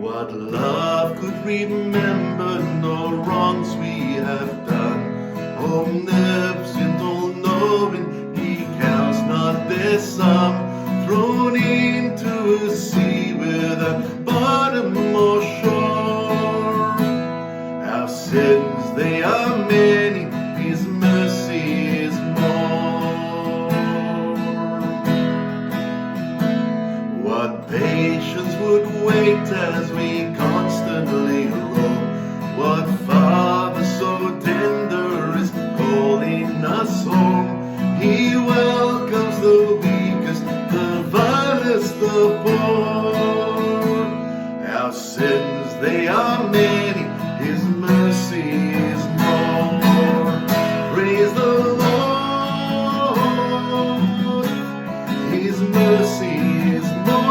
What love could remember, no wrongs we have done. Omniscient, all-knowing, He counts not their sum. Thrown into a sea without bottom or shore. Our sins, they are many, His mercy is more. What patience would wait as we constantly roam? What Father so tender is calling us home? He welcomes the weakest, the vilest, the poor. Our sins, they are many, His mercy is more. Praise the Lord, His mercy is more.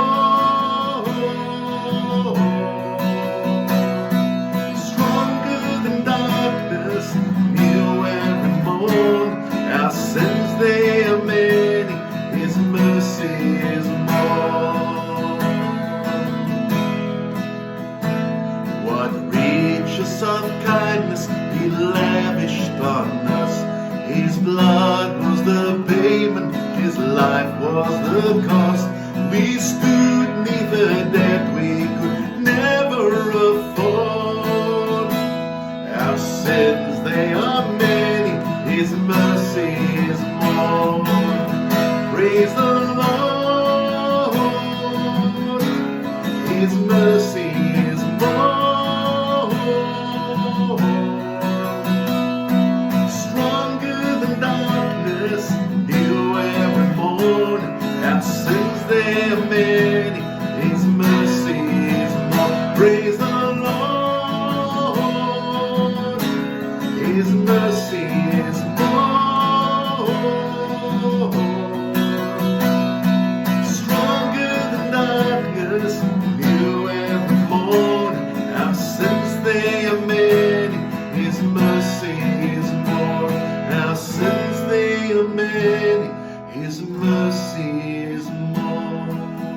Stronger than darkness, new every morn. Our sins, they are many, His mercy is more. What riches of kindness He lavished on us. His blood was the payment, His life was the cost. We stood neath a debt we could never afford. Our sins, they are many, His mercy is more. Praise the Lord, His mercy is more. Stronger than darkness, new every morning. Our sins, they are many, His mercy is more. Praise the Lord, His mercy is more. Stronger than darkness, new every morning. Our sins, they are many, His mercy is more. Our sins, they are many, His mercy is more.